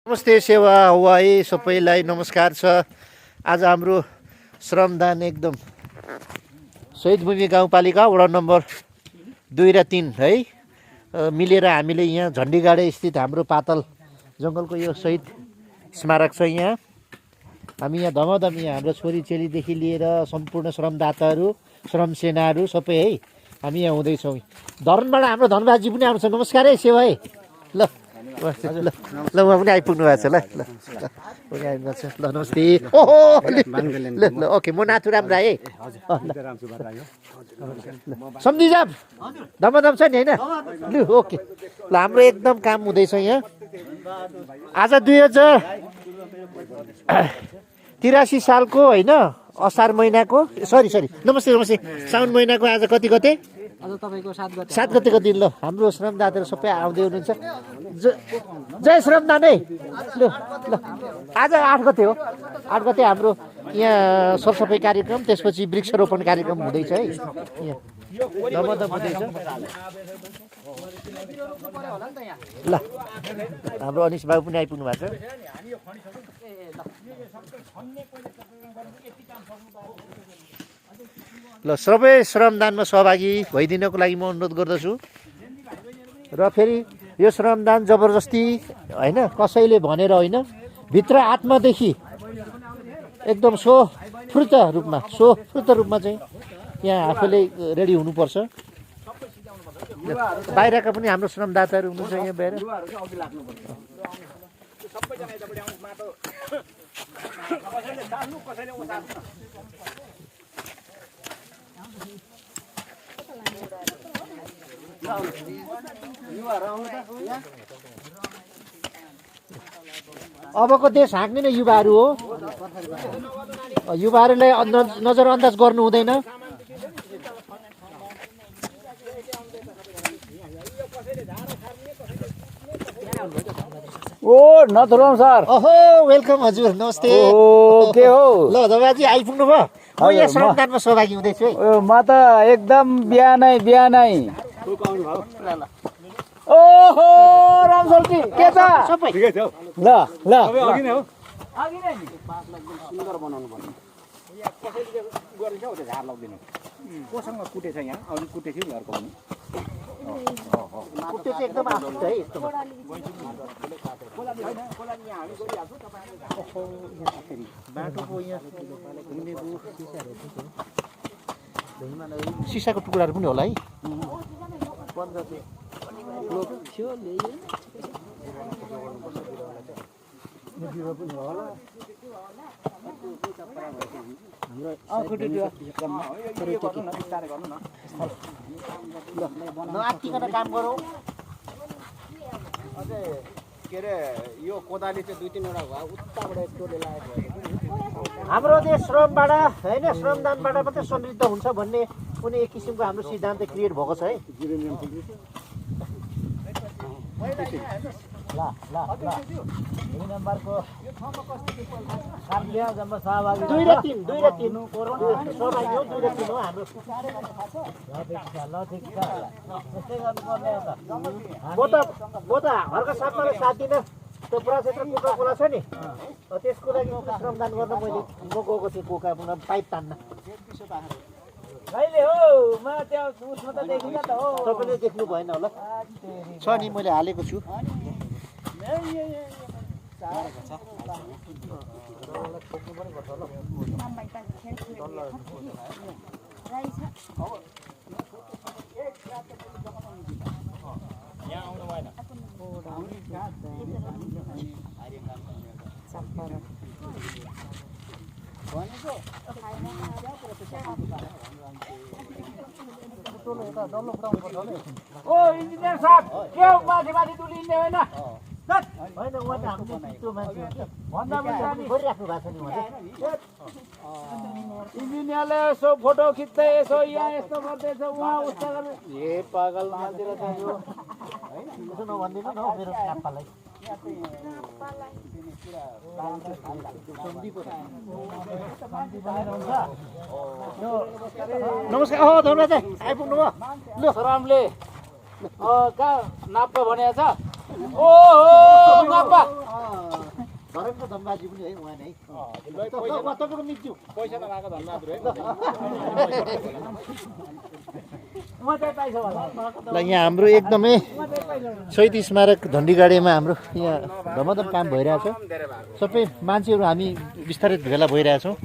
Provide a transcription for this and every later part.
नमस्ते सेवा हवाई सबैलाई नमस्कार छ। आज हाम्रो श्रमदान एकदम शहीद भूमि गाउँपालिका वडा नम्बर 2 र 3 है मिलेर हामीले यहाँ झण्डीगाडे स्थित हाम्रो पातल जङ्गलको यो शहीद स्मारक छ। यहाँ हामी यहाँ धमाधम यहाँ हाम्रो छोरी चेलीदेखि लिएर सम्पूर्ण श्रमदाताहरू श्रमसेनाहरू सबै है हामी यहाँ हुँदैछौँ। धरनबाट हाम्रो धनबाजी पनि आउँछ। नमस्कार है सेवा है। ल ल ल उहाँ पनि आइपुग्नु भएको छ। ल ल ल आइपुग्नु छ। ल नमस्ते। ओहो ल ल ओके म नाथुराम राई है। सम्झिजाम धमाधम छ नि होइन। ल ओके ल हाम्रो एकदम काम हुँदैछ यहाँ। आज 2083 सालको होइन असार महिनाको सरी नमस्ते साउन महिनाको आज कति गते? आज तपाईको 7 गतेको दिन। ल हाम्रो श्रमदाताहरू सबै आउँदै हुनुहुन्छ। जय श्रमदान है। ल ल आज 8 गते हो। 8 गते हाम्रो यहाँ सरसफाइ कार्यक्रम त्यसपछि वृक्षरोपण कार्यक्रम हुँदैछ है। यहाँ धमाधम हुँदैछ। ल हाम्रो अनिश बाबु पनि आइपुग्नु भएको छ। ल सबै श्रमदानमा सहभागी भइदिनको लागि म अनुरोध गर्दछु। र फेरि यो श्रमदान जबरजस्ती होइन, कसैले भनेर होइन, भित्र आत्मादेखि एकदम स्वफूर्त रूपमा चाहिँ यहाँ आफूले रेडी हुनुपर्छ। बाहिरका पनि हाम्रो श्रमदाताहरू हुनुहुन्छ यहाँ बाहिर। अबको देश हाँक्ने नै युवाहरू हो। युवाहरूलाई नजरअन्दाज गर्नु हुँदैन। ओ नथुराम सर। ओहो वेलकम हजुर नमस्ते। ओ के हो? ल दबाजी आइपुग्नु भयो। म यहाँ श्रमदानमा सहभागी हुँदैछु है। म त एकदम बिहानै ओहो रामसलजी के छ? सबै ल ल अघि नै हो। सुन्दर बनाउनु पर्छ। कसैले गरिन्छ हो त्यो झार लाग्दैन। कोसँग कुटे छ यहाँ? अघि कुटे थियो नि अर्को पनि। कुटे चाहिँ एकदम आफै है यस्तोमा। बाटोको यहाँ सिसाको टुक्राहरू पनि होला है। नआत्तिकन काम गरौँ। के अरे यो कोदाली चाहिँ 2-3 वटा भयो उताबाट टोले लागेको हाम्रो देश श्रमबाट होइन श्रमदानबाट मात्रै समृद्ध हुन्छ भन्ने कुनै एक किसिमको हाम्रो सिद्धान्त क्रिएट भएको छ है। ल नम्बरको 2 र 3 सहभागी हो। 2 र 3 हो हाम्रो। म त हर्का साथमा साथ दिन त्यो प्रक्षेत्र कोका खोला छ नि, त्यसको लागि श्रमदान गर्न मैले गएको थिएँ कोका पाइप तान्न। कहिले हो? म त्यो उसमा त देखिन त हो। तपाईँले देख्नु भएन होला। छ नि मैले हालेको छु। ओ इन्जिनियर साहब के हो? माथि तुलिने होइन? होइन उहाँ त हाम्रो त्यो मान्छे भन्दा पनि गरिराख्नु भएको छ नि उहाँले। इन्जिनियरले यसो फोटो खिच्दै यसो यहाँ यस्तो गर्दैछ उहाँ उस्तो गर्दै ए पागल मान्छे रहेछ यो। त्यसो नभनिदिनु न हौ मेरो काप्पालाई। नमस्कार। धन्यवाद आइपुग्नु भयो। ल रामले कहाँ नाप्पा भनेको छ? ओहो नाप्पा धरमको धनबाजी पनि है उहाँ नै ल तपाईँको मिच्छु पैसा नभएको धन्यवाद है ल यहाँ हाम्रो एकदमै शहीद स्मारक झन्डीगाडीमा हाम्रो यहाँ धमाधम काम भइरहेछ सबै मान्छेहरू हामी बिस्तारै भेला भइरहेछौँ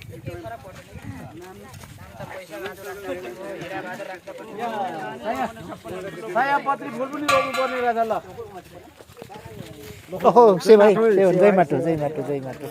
सयपत्री फुल पनि रोप्नु पर्ने रहेछ ल ओहो से भाइ जय माटो जय माटो जय माटो